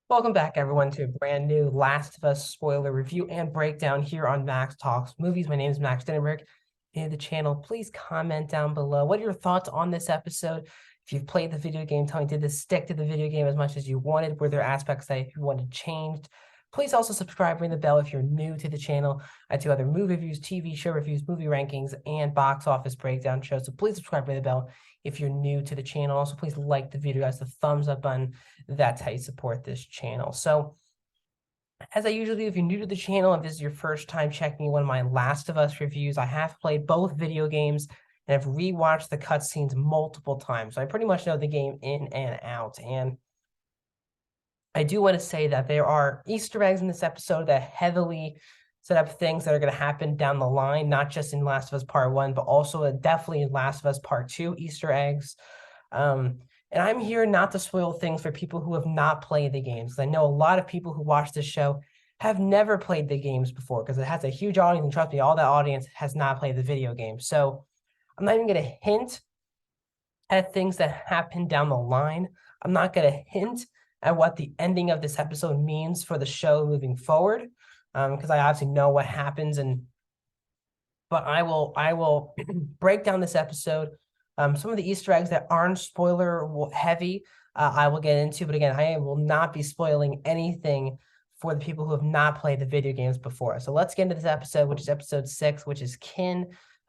Welcome back, everyone, to a brand new Last of Us spoiler review and breakdown here on Max Talks Movies. My name is Max Denenberg. If you're new to the channel, please comment down below. What are your thoughts on this episode? If you've played the video game, tell me, did this stick to the video game as much as you wanted? Were there aspects that you wanted changed? Please also subscribe, ring the bell if you're new to the channel. I do other movie reviews, TV show reviews, movie rankings, and box office breakdown shows. So please subscribe, ring the bell if you're new to the channel. Also, please like the video, guys. The thumbs up button. That's how you support this channel. So as I usually do, if you're new to the channel, if this is your first time checking one of my Last of Us reviews, I have played both video games and have rewatched the cutscenes multiple times. So I pretty much know the game in and out. And I do want to say that there are Easter eggs in this episode that heavily set up things that are going to happen down the line, not just in Last of Us Part 1, but also definitely in Last of Us Part 2 Easter eggs. And I'm here not to spoil things for people who have not played the games. I know a lot of people who watch this show have never played the games before because it has a huge audience, and trust me, all that audience has not played the video game. So I'm not even going to hint at things that happen down the line. I'm not going to hint at what the ending of this episode means for the show moving forward, because I obviously know what happens. But I will break down this episode. Some of the Easter eggs that aren't spoiler heavy, I will get into. But again, I will not be spoiling anything for the people who have not played the video games before. So let's get into this episode, which is episode 6, which is Kin.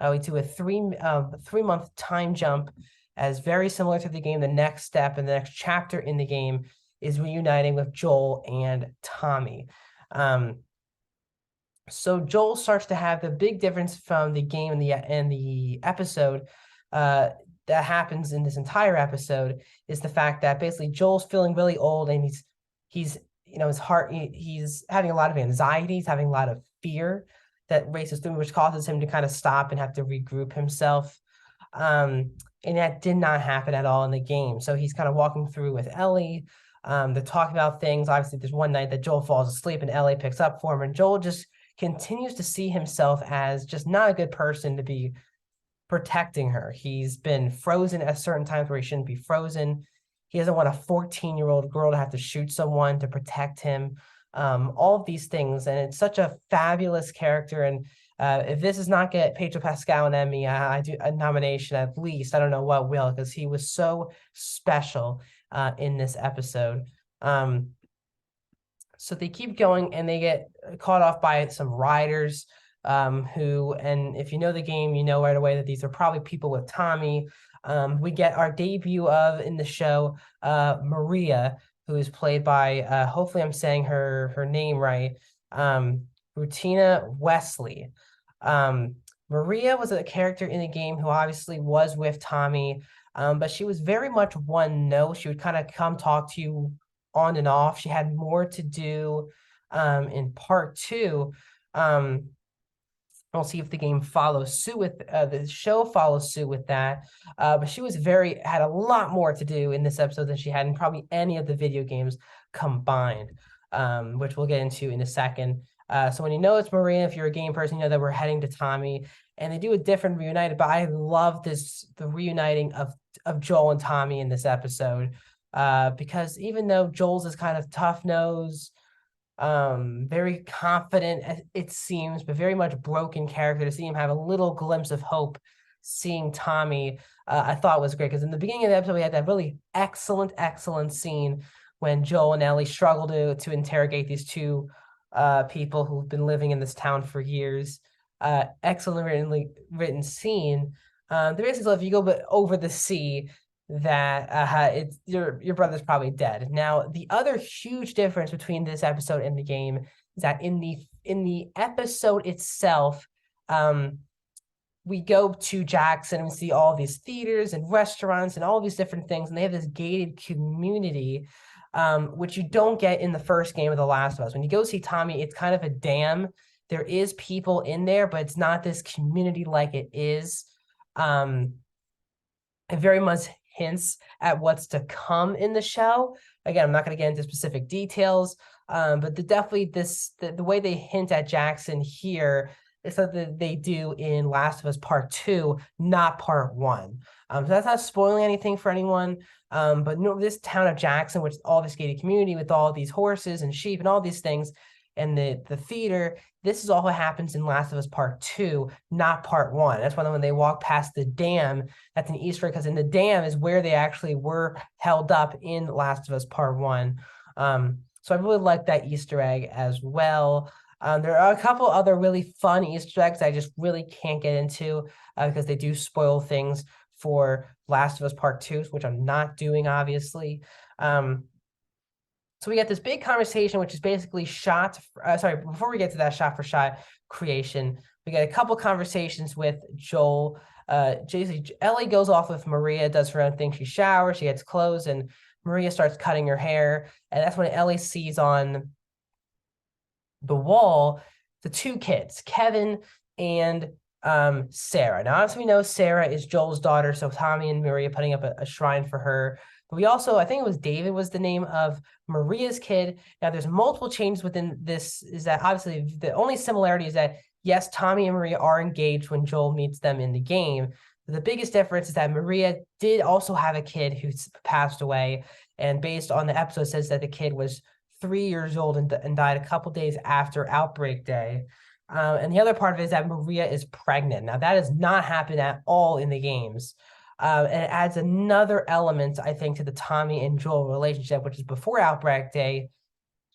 We do a 3-month time jump, as very similar to the game. The next step and the next chapter in the game is reuniting with Joel and Tommy. So Joel starts to have the big difference from the game and the episode that happens in this entire episode is the fact that basically Joel's feeling really old, and he's his heart, he's having a lot of anxiety, he's having a lot of fear that races through, which causes him to kind of stop and have to regroup himself. And that did not happen at all in the game. So he's kind of walking through with Ellie. They're talking about things. Obviously, there's one night that Joel falls asleep and Ellie picks up for him, and Joel just continues to see himself as just not a good person to be protecting her. He's been frozen at certain times where he shouldn't be frozen. He doesn't want a 14-year-old girl to have to shoot someone to protect him. All of these things, and it's such a fabulous character. And if this does not get Pedro Pascal an Emmy, I do a nomination at least. I don't know what will, because he was so special in this episode. So they keep going, and they get caught off by some riders who, and if you know the game, you know right away that these are probably people with Tommy. We get our debut in the show, Maria, who is played by, hopefully I'm saying her name right, Rutina Wesley. Maria was a character in the game who obviously was with Tommy, but she was very much one note. She would kind of come talk to you on and off. She had more to do in part 2. We'll see if the game follows suit with the show follows suit with that. But she had a lot more to do in this episode than she had in probably any of the video games combined, which we'll get into in a second. So when you know it's Maria, if you're a game person, you know that we're heading to Tommy, and they do a different reunited. But I love the reuniting of Joel and Tommy in this episode, because even though Joel's is kind of tough nose, very confident, it seems, but very much broken character, to see him have a little glimpse of hope seeing Tommy, I thought was great. Because in the beginning of the episode, we had that really excellent scene when Joel and Ellie struggle to interrogate these two people who've been living in this town for years. Excellently written scene. The basically, if you go over the sea, that it's your brother's probably dead. Now, the other huge difference between this episode and the game is that in the episode itself, we go to Jackson and we see all these theaters and restaurants and all these different things, and they have this gated community, which you don't get in the first game of The Last of Us. When you go see Tommy, it's kind of a dam. There is people in there, but it's not this community like it is. It very much hints at what's to come in the show. Again, I'm not going to get into specific details, but the way they hint at Jackson here is something that they do in Last of Us Part 2, not Part 1. So that's not spoiling anything for anyone. But this town of Jackson, which is all this gated community with all these horses and sheep and all these things, and the theater, this is all what happens in Last of Us Part 2, not Part 1. That's when they walk past the dam, that's an Easter egg, because in the dam is where they actually were held up in Last of Us Part 1. So I really like that Easter egg as well. There are a couple other really fun Easter eggs I just really can't get into because they do spoil things for Last of Us Part 2, which I'm not doing, obviously. So we get this big conversation, which is basically before we get to that shot for shot creation, we get a couple conversations with Joel. Ellie goes off with Maria, does her own thing. She showers, she gets clothes, and Maria starts cutting her hair. And that's when Ellie sees on the wall the two kids, Kevin and Sarah. Now, as we know, Sarah is Joel's daughter, so Tommy and Maria putting up a shrine for her. But we also, I think it was David was the name of Maria's kid. Now, there's multiple changes within this. Is that obviously the only similarity is that, yes, Tommy and Maria are engaged when Joel meets them in the game. But the biggest difference is that Maria did also have a kid who passed away. And based on the episode, says that the kid was 3 years old and died a couple days after Outbreak Day. And the other part of it is that Maria is pregnant. Now, that has not happened at all in the games. And it adds another element, I think, to the Tommy and Joel relationship, which is before Outbreak Day.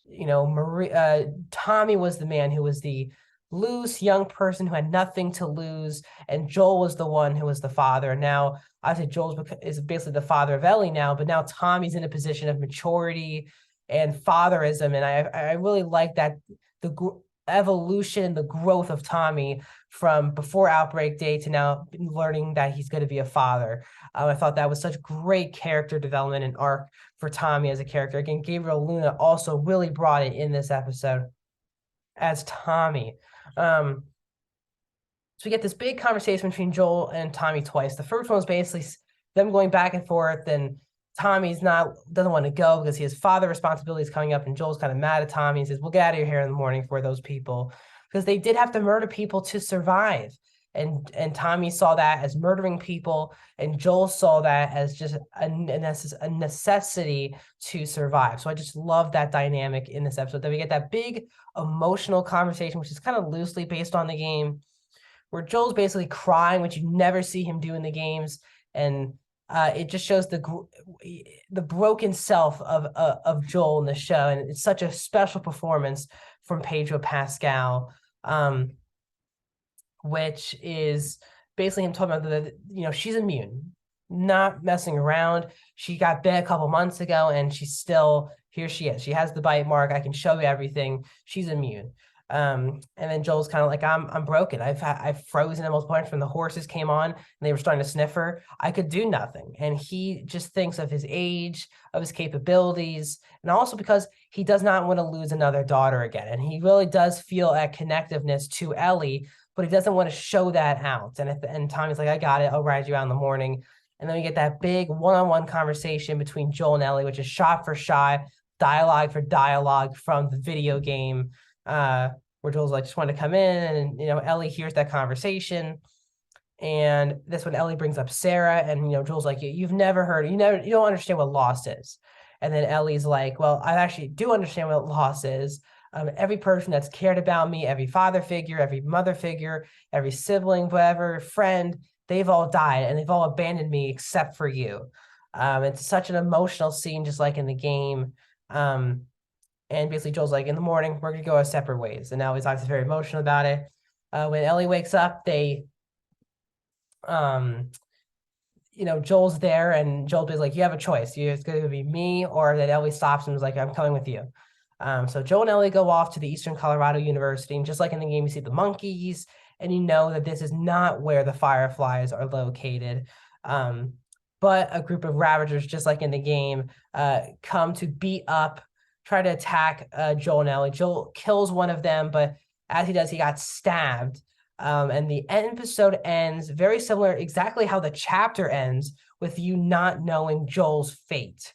Tommy was the man who was the loose young person who had nothing to lose, and Joel was the one who was the father. Now, I say Joel is basically the father of Ellie now, but now Tommy's in a position of maturity and fatherism, and I really like that evolution, the growth of Tommy from before Outbreak Day to now learning that he's going to be a father. I thought that was such great character development and arc for Tommy as a character. Again, Gabriel Luna also really brought it in this episode as Tommy. So we get this big conversation between Joel and Tommy twice. The first one was basically them going back and forth, and Tommy's doesn't want to go because he has father responsibilities coming up, and Joel's kind of mad at Tommy and says, "We'll get out of your hair in the morning for those people," because they did have to murder people to survive. And Tommy saw that as murdering people, and Joel saw that as just a necessity to survive. So I just love that dynamic in this episode. Then we get that big emotional conversation, which is kind of loosely based on the game, where Joel's basically crying, which you never see him do in the games, and it just shows the broken self of Joel in the show, and it's such a special performance from Pedro Pascal, which is basically him talking about she's immune, not messing around. She got bit a couple months ago, and she's still here. She is. She has the bite mark. I can show you everything. She's immune. And then Joel's kind of like, I'm broken. I've frozen at multiple points when the horses came on and they were starting to sniff her. I could do nothing. And he just thinks of his age, of his capabilities, and also because he does not want to lose another daughter again. And he really does feel a connectiveness to Ellie, but he doesn't want to show that out. And Tommy's like, I got it. I'll ride you out in the morning. And then we get that big one-on-one conversation between Joel and Ellie, which is shot for shot, dialogue for dialogue from the video game, where Joel's like, just wanted to come in, and Ellie hears that conversation, and this when Ellie brings up Sarah, and Joel's like, you've never heard, you don't understand what loss is. And then Ellie's like, well, I actually do understand what loss is. Every person that's cared about me, every father figure, every mother figure, every sibling, whatever, friend, they've all died, and they've all abandoned me except for you. It's such an emotional scene, just like in the game. And basically Joel's like, in the morning, we're going to go our separate ways. And now he's obviously very emotional about it. When Ellie wakes up, Joel's there, and Joel's like, you have a choice. It's going to be me, or that Ellie stops and is like, I'm coming with you. So Joel and Ellie go off to the Eastern Colorado University, and just like in the game, you see the monkeys, and you know that this is not where the Fireflies are located. But a group of Ravagers, just like in the game, come to beat up, try to attack Joel and Ellie. Joel kills one of them, but as he does, he got stabbed. And the episode ends very similar, exactly how the chapter ends, with you not knowing Joel's fate,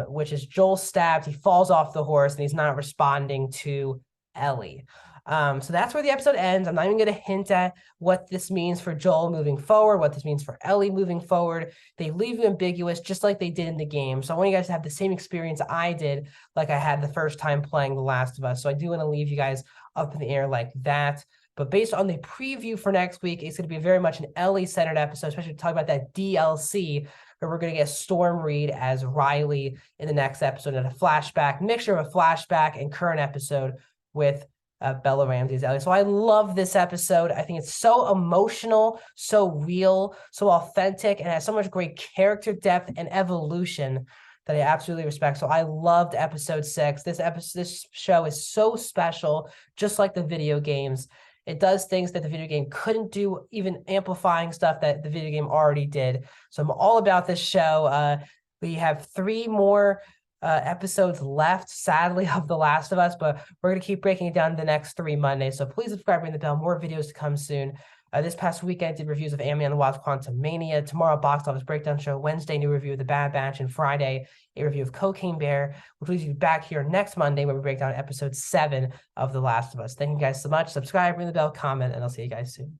which is Joel stabbed, he falls off the horse, and he's not responding to Ellie. So that's where the episode ends. I'm not even going to hint at what this means for Joel moving forward, what this means for Ellie moving forward. They leave you ambiguous, just like they did in the game. So I want you guys to have the same experience I did, like I had the first time playing The Last of Us. So I do want to leave you guys up in the air like that. But based on the preview for next week, it's going to be very much an Ellie-centered episode, especially to talk about that DLC, where we're going to get Storm Reed as Riley in the next episode, and a flashback, mixture of a flashback and current episode with Bella Ramsey's Ellie. So I love this episode. I think it's so emotional, so real, so authentic, and has so much great character depth and evolution that I absolutely respect. So I loved episode 6. This show is so special, just like the video games. It does things that the video game couldn't do, even amplifying stuff that the video game already did. So I'm all about this show. We have 3 more episodes left, sadly, of The Last of Us, but we're going to keep breaking it down the next 3 Mondays. So please subscribe, ring the bell. More videos to come soon. This past weekend, I did reviews of Ant-Man and the Wasp: Quantumania. Tomorrow, Box Office Breakdown Show. Wednesday, new review of The Bad Batch. And Friday, a review of Cocaine Bear, which leaves you back here next Monday where we break down episode 7 of The Last of Us. Thank you guys so much. Subscribe, ring the bell, comment, and I'll see you guys soon.